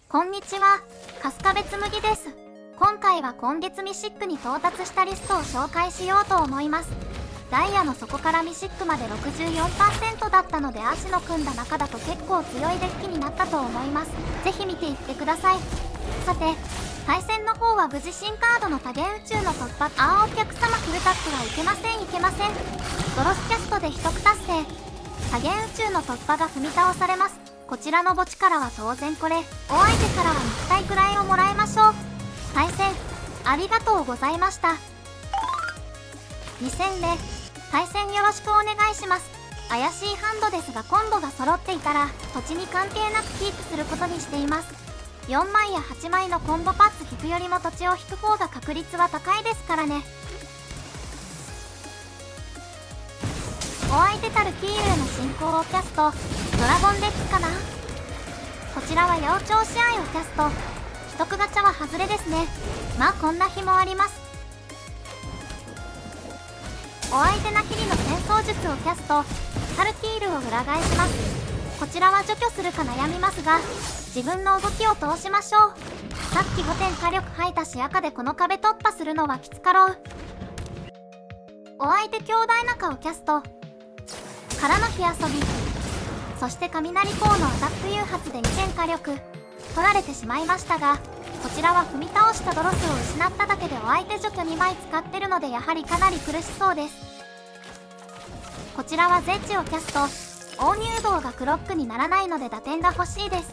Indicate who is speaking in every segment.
Speaker 1: こんにちは、春日部つむぎです。今回は今月ミシックに到達したリストを紹介しようと思います。ダイヤの底からミシックまで 64% だったので足の組んだ中だと結構強いデッキになったと思います。ぜひ見ていってください。さて、対戦の方は無事新カードの多元宇宙の突破。お客様フルタップはいけません。ドロスキャストで秘匿達成。多元宇宙の突破が踏み倒されます。こちらの墓地からは当然これ、お相手からは肉体くらいをもらいましょう。対戦ありがとうございました。2戦目、対戦よろしくお願いします。怪しいハンドですがコンボが揃っていたら土地に関係なくキープすることにしています。4枚や8枚のコンボパッツ引くよりも土地を引く方が確率は高いですからね。お相手たるキールへの進行をキャスト。ドラゴンデッキかな。こちらは八百長試合をキャスト。秘匿ガチャは外れですね。まあこんな日もあります。お相手なヒリの戦争術をキャスト。タルキールを裏返します。こちらは除去するか悩みますが自分の動きを通しましょう。さっき5点火力吐いたし赤でこの壁突破するのはきつかろう。お相手兄弟仲をキャストからの火遊び。そして雷コーのアタック誘発で2点火力取られてしまいましたが、こちらは踏み倒したドロスを失っただけでお相手除去2枚使ってるのでやはりかなり苦しそうです。こちらはゼッジをキャスト。大入道がクロックにならないので打点が欲しいです。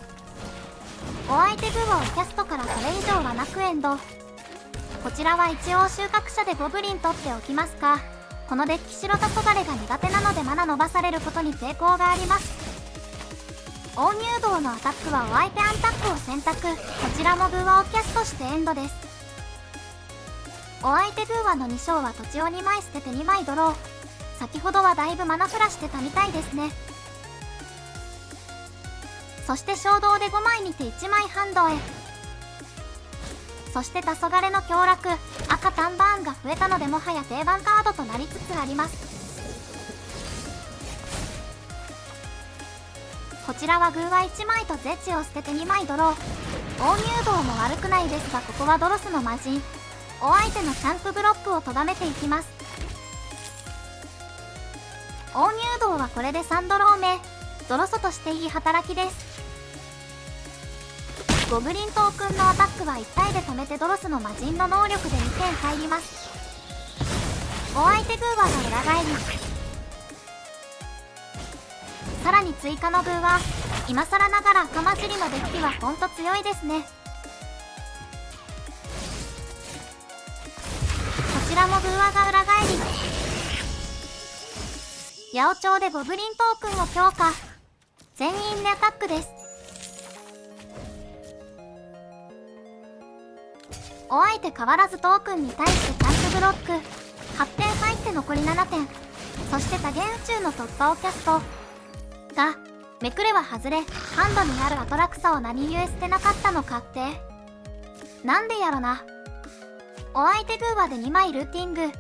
Speaker 1: お相手グーをキャストからそれ以上はなくエンド。こちらは一応収穫者でゴブリン取っておきますか。このデッキ白黄昏が苦手なのでマナ伸ばされることに抵抗があります。大入道のアタックはお相手アンタックを選択。こちらもグーワをキャストしてエンドです。お相手グーワの2章は土地を2枚捨てて2枚ドロー。先ほどはだいぶマナフラしてたみたいですね。そして衝動で5枚にて1枚ハンドへ。そして黄昏の凶楽、赤タンバーンが増えたのでもはや定番カードとなりつつあります。こちらはグーは1枚とゼッジを捨てて2枚ドロー。大入道も悪くないですがここはドロスの魔人。お相手のキャンプブロックをとどめていきます。大入道はこれで3ドロー目。ドロソとしていい働きです。ゴブリントークンのアタックは1体で止めてドロスの魔人の能力で2点入ります。お相手グーワが裏返り。さらに追加のグーは今更ながら赤混じりのデッキはほんと強いですね。こちらもグーワが裏返り。八百長でゴブリントークンを強化。全員でアタックです。お相手変わらずトークンに対してキャンプブロック8点入って残り7点。そして多元宇宙の突破をキャストがめくれは外れ、ハンドにあるアトラクサを何故捨てなかったのかってなんでやろな。お相手グーワで2枚ルーティング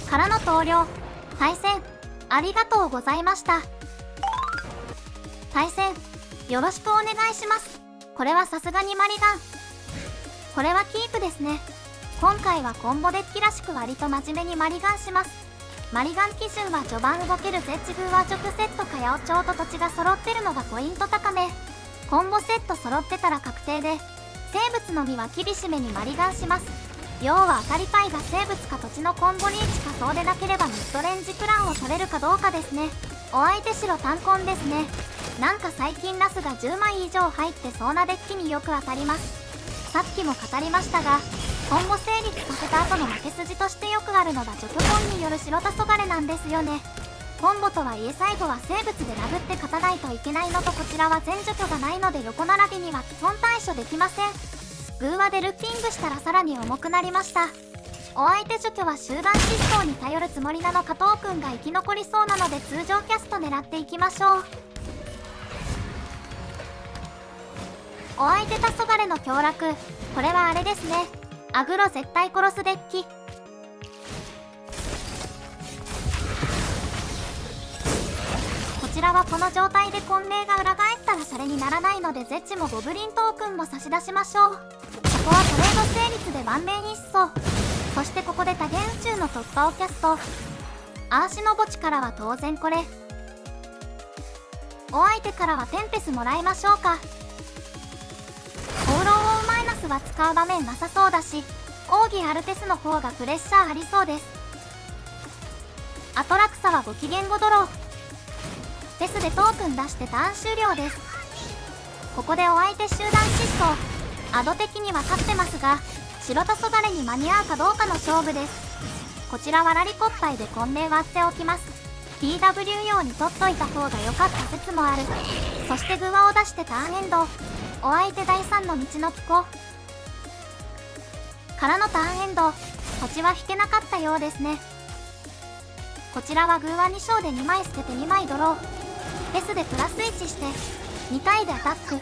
Speaker 1: からの投了。対戦ありがとうございました。対戦よろしくお願いします。これはさすがにマリガン。これはキープですね。今回はコンボデッキらしく割と真面目にマリガンします。マリガン基準は序盤動けるゼッジグーは直セットか八百長と土地が揃ってるのがポイント高め。コンボセット揃ってたら確定で、生物のみは厳しめにマリガンします。要は当たりパイが生物か土地のコンボリーチかそうでなければミッドレンジプランを取れるかどうかですね。お相手白単コンですね。なんか最近ラスが10枚以上入ってそうなデッキによく当たります。さっきも語りましたが、コンボ成立させた後の負け筋としてよくあるのが除去本による白黄昏なんですよね。コンボとはいえ最後は生物で殴って勝たないといけないのとこちらは全除去がないので横並びには基本対処できません。グーワでルッピングしたらさらに重くなりました。お相手除去は集団疾走に頼るつもりなのかトークンが生き残りそうなので通常キャスト狙っていきましょう。お相手黄昏の凶楽、これはあれですね。アグロ絶対殺すデッキ。こちちらはこの状態で婚礼が裏返ったらシャレにならないので、ゼッチもゴブリントークンも差し出しましょう。ここはトレード成立で万名一掃。そしてここで多元宇宙の突破をキャスト。アーシの墓地からは当然これ。お相手からはテンペスもらいましょうか。放浪王マイナスは使う場面なさそうだし、奥義アルテスの方がプレッシャーありそうです。アトラクサはご機嫌ごドロー。フェスでトークン出してターン終了です。ここでお相手集団失踪。アド的には勝ってますが、白黄昏に間に合うかどうかの勝負です。こちらはラリコッパイで婚礼割っておきます。 PW 用に取っといた方が良かった説もある。そしてグワを出してターンエンド。お相手第3の道のピコからのターンエンド。土地は引けなかったようですね。こちらはグーワ2勝で2枚捨てて2枚ドロー。フェスでプラス1して2回でアタック。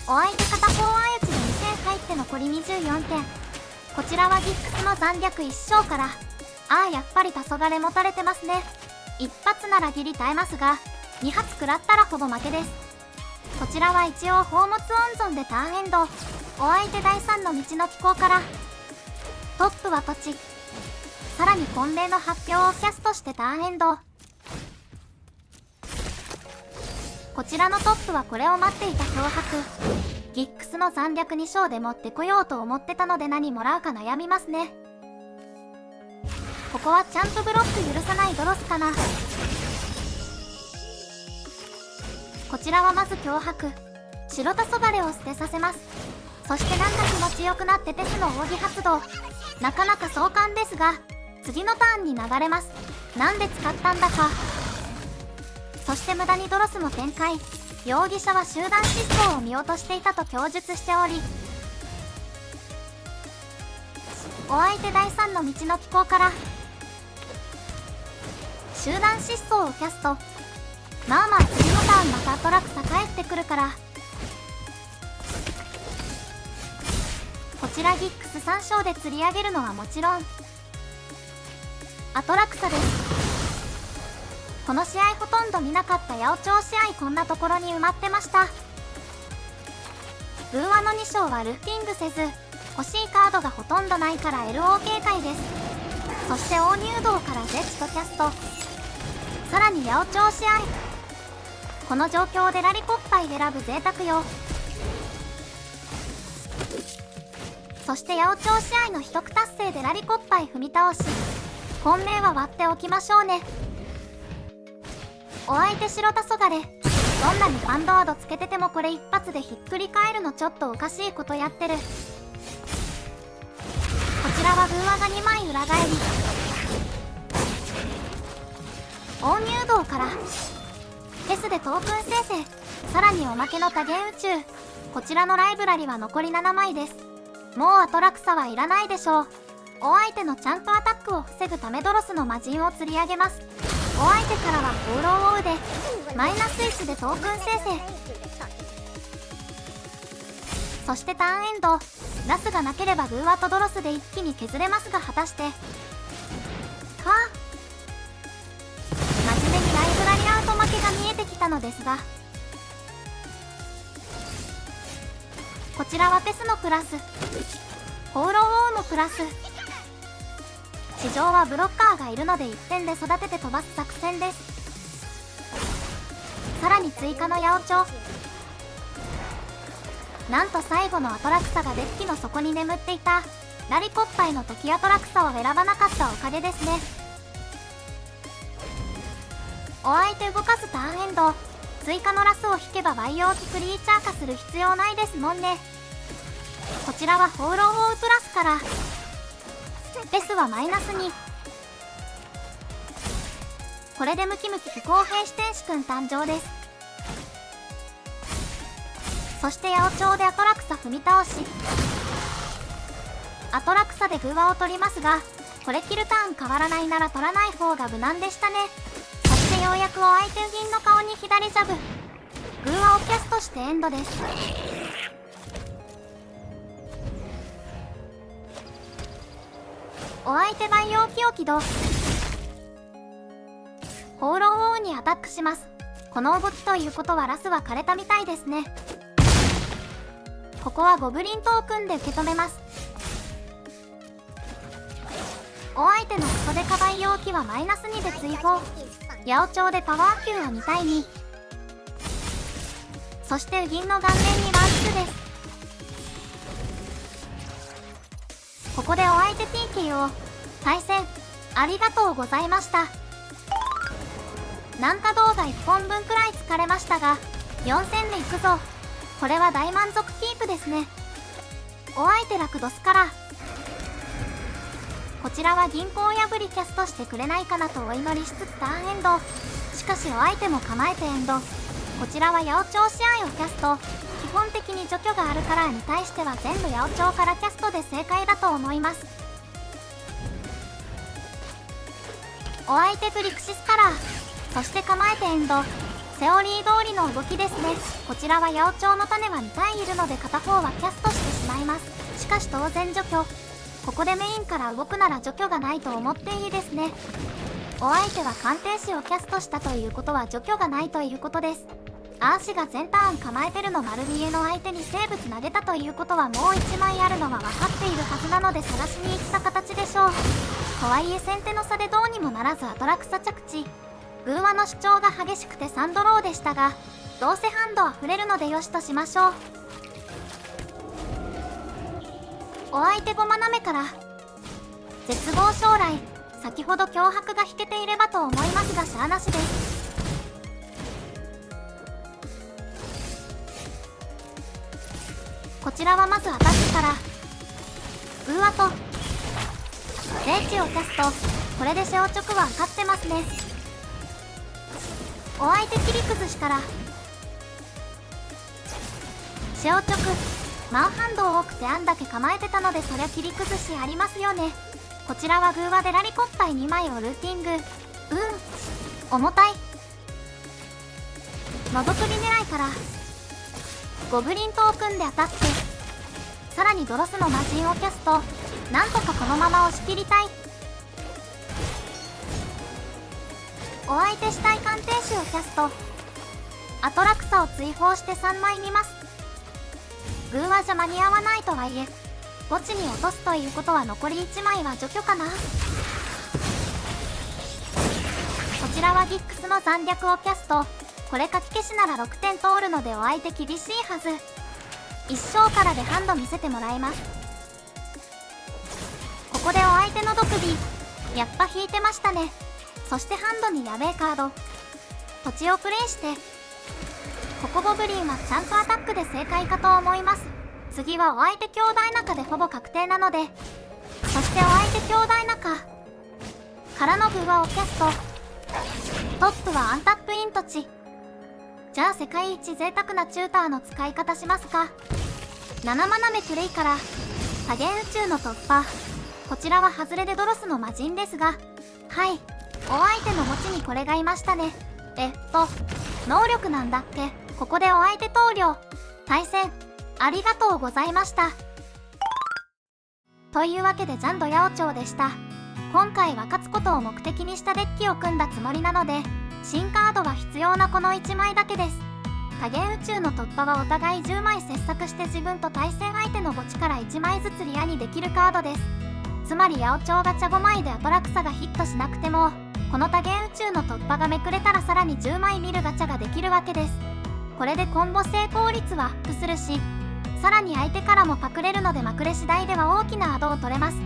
Speaker 1: お相手片方相打ちで2000入って残り24点。こちらはギックスの残虐1勝から。やっぱり黄昏持たれてますね。一発ならギリ耐えますが、2発食らったらほぼ負けです。こちらは一応宝物温存でターンエンド。お相手第3の道の機構から。トップは土地。さらに婚礼の発表をキャストしてターンエンド。こちらのトップはこれを待っていた脅迫。ギックスの残虐2勝で持ってこようと思ってたので何もらうか悩みますね。ここはチャンプブロック許さないドロスかな。こちらはまず脅迫。白黄昏を捨てさせます。そしてなんか気持ちよくなってペスの奥義発動。なかなか壮観ですが、次のターンに流れます。なんで使ったんだか。そして無駄にドロスも展開。容疑者は集団失踪を見落としていたと供述しており、お相手第3の道の機構から集団失踪をキャスト。まあまあ次のターンまたアトラクサ帰ってくるから。こちらギックス3勝で釣り上げるのはもちろんアトラクサです。この試合ほとんど見なかった八百長試合、こんなところに埋まってました。ブーワの2勝はルフティングせず、欲しいカードがほとんどないから LO 警戒です。そして大入道からゼッチとキャスト。さらに八百長試合。この状況でラリコッパイ選ぶ贅沢よ。そして八百長試合の秘匿達成でラリコッパイ踏み倒し、本命は割っておきましょうね。お相手白黄昏。どんなにファンドワードつけててもこれ一発でひっくり返るのちょっとおかしいことやってる。こちらはグーワが2枚裏返り。大入道からフェスでトークン生成。さらにおまけの多元宇宙。こちらのライブラリは残り7枚です。もうアトラクサはいらないでしょう。お相手のチャンプアタックを防ぐためドロスの魔人を釣り上げます。お相手からは放浪王でマイナス1でトークン生成。そしてターンエンド。ラスがなければグーワとドロスで一気に削れますが、果たして真面目にライブラリアウト負けが見えてきたのですが、こちらはペスのプラス、放浪王もプラス。地上はブロッカーがいるので1点で育てて飛ばす作戦です。さらに追加の八百長。なんと最後のアトラクサがデッキの底に眠っていたラリコッパイの時アトラクサを選ばなかったおかげですね。お相手動かすターンエンド。追加のラスを引けば培養機クリーチャー化する必要ないですもんね。こちらは放浪王プラスからペスはマイナス2。これでムキムキ不公平視天使くん誕生です。そして八百長でアトラクサ踏み倒し、アトラクサでグーワを取りますが、これキルターン変わらないなら取らない方が無難でしたね。そしてようやくお相手銀の顔に左ジャブ。グーワをキャストしてエンドです。お相手培養機を起動。放浪王にアタックします。この動きということはラスは枯れたみたいですね。ここはゴブリントークンで受け止めます。お相手のクソデカ培養機はマイナス2で追放。八百長でパワー級は2対2。そしてウギンの顔面にワンツーです。ここでお相手 PKO。対戦ありがとうございました。なんか動画1本分くらい疲れましたが、4戦でいくぞ。これは大満足キープですね。お相手ラクドスから。こちらは銀行破りキャストしてくれないかなとお祈りしつつターンエンド。しかしお相手も構えてエンド。こちらは八百長試合をキャスト。基本的に除去があるカラーに対しては全部八百長からキャストで正解だと思います。お相手グリクシスカラー。そして構えてエンド。セオリー通りの動きですね。こちらは八百長の種は2体いるので片方はキャストしてしまいます。しかし当然除去。ここでメインから動くなら除去がないと思っていいですね。お相手は鑑定士をキャストしたということは除去がないということです。アーシが全ターン構えてるの丸見えの相手に生物投げたということはもう1枚あるのは分かっているはずなので探しに行った形でしょう。とはいえ先手の差でどうにもならずアトラクサ着地。偶話の主張が激しくて3ドローでしたが、どうせハンドは触れるのでよしとしましょう。お相手5斜めから絶望将来。先ほど脅迫が引けていればと思いますがしゃあなしです。こちらはまずアタックから偶話と霊地をキャスト。これでシェオ直は勝ってますね。お相手切り崩しからシェオ直。マンハンド多くてあんだけ構えてたのでそりゃ切り崩しありますよね。こちらは偶話でラリコッタイ2枚をルーティング。重たい。のぞくり狙いからゴブリントークンでアタック。さらにドロスの魔人をキャスト。なんとかこのまま押し切りたい。お相手死体鑑定士をキャスト。アトラクサを追放して3枚見ます。偶話じゃ間に合わないとはいえ墓地に落とすということは残り1枚は除去かな。こちらはギックスの残虐をキャスト。これ書き消しなら6点通るのでお相手厳しいはず。一生からでハンド見せてもらいます。ここでお相手の毒火。やっぱ引いてましたね。そしてハンドにやべえカード。土地をプレイしてここゴブリンはちゃんとアタックで正解かと思います。次はお相手兄弟仲でほぼ確定なので。そしてお相手兄弟仲からの偶話をキャスト。トップはアンタップイン土地。じゃあ世界一贅沢なチューターの使い方しますか。7マナ目プレイから多元宇宙の突破。こちらは外れでドロスの魔人ですが、はい、お相手の墓地にこれがいましたね。能力なんだっけ。ここでお相手投了。対戦ありがとうございました。というわけでジャンド八百長でした。今回は勝つことを目的にしたデッキを組んだつもりなので、新カードは必要なこの1枚だけです。多元宇宙の突破はお互い10枚切削して自分と対戦相手の墓地から1枚ずつリアにできるカードです。つまり八百長ガチャ5枚でアトラクサがヒットしなくても、この多元宇宙の突破がめくれたらさらに10枚見るガチャができるわけです。これでコンボ成功率はアップするし、さらに相手からもパクれるのでまくれ次第では大きなアドを取れます。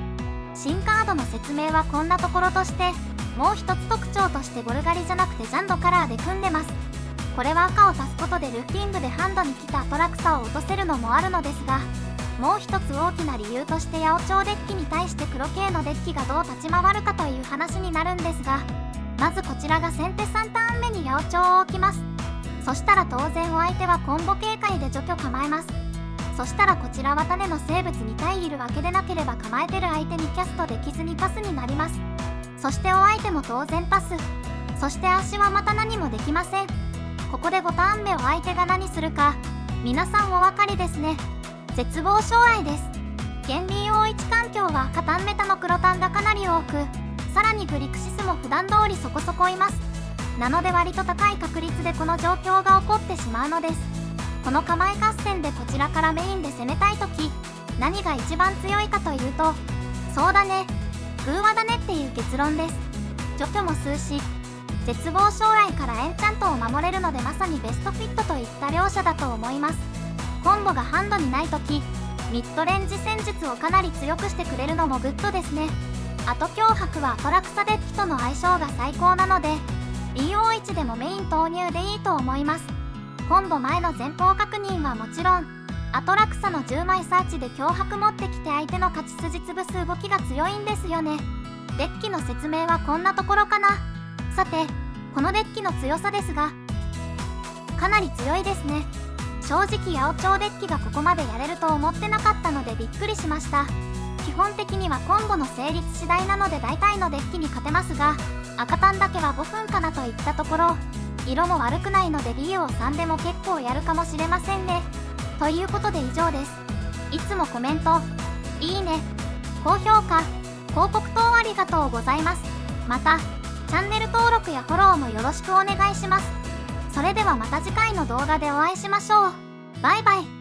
Speaker 1: 新カードの説明はこんなところとして、もう一つ特徴としてゴルガリじゃなくてジャンドカラーで組んでます。これは赤を足すことでルーティングでハンドに来たアトラクサを落とせるのもあるのですが、もう一つ大きな理由として八百長デッキに対して黒系のデッキがどう立ち回るかという話になるんですが、まずこちらが先手3ターン目に八百長を置きます。そしたら当然お相手はコンボ警戒で除去構えます。そしたらこちらは種の生物2体いるわけでなければ構えてる相手にキャストできずにパスになります。そしてお相手も当然パス。そして足はまた何もできません。ここで5ターン目を相手が何するか皆さんお分かりですね。絶望将来です。原理王1環境は赤タンメタの黒タンがかなり多く、さらにグリクシスも普段通りそこそこいます。なので割と高い確率でこの状況が起こってしまうのです。この構え合戦でこちらからメインで攻めたい時、何が一番強いかというと、そうだね、空話だねっていう結論です。除去も数し、絶望将来からエンチャントを守れるのでまさにベストフィットといった両者だと思います。コンボがハンドにない時、ミッドレンジ戦術をかなり強くしてくれるのもグッドですね。あと脅迫はアトラクサデッキとの相性が最高なので BO1 でもメイン投入でいいと思います。コンボ前の前方確認はもちろん、アトラクサの10枚サーチで脅迫持ってきて相手の勝ち筋潰す動きが強いんですよね。デッキの説明はこんなところかな。さて、このデッキの強さですが、かなり強いですね。正直八百長デッキがここまでやれると思ってなかったのでびっくりしました。基本的にはコンボの成立次第なので大体のデッキに勝てますが、赤単だけは5分かなといったところ、色も悪くないのでリオ3でも結構やるかもしれませんね。ということで以上です。いつもコメント、いいね、高評価、広告等ありがとうございます。また、チャンネル登録やフォローもよろしくお願いします。それではまた次回の動画でお会いしましょう。バイバイ。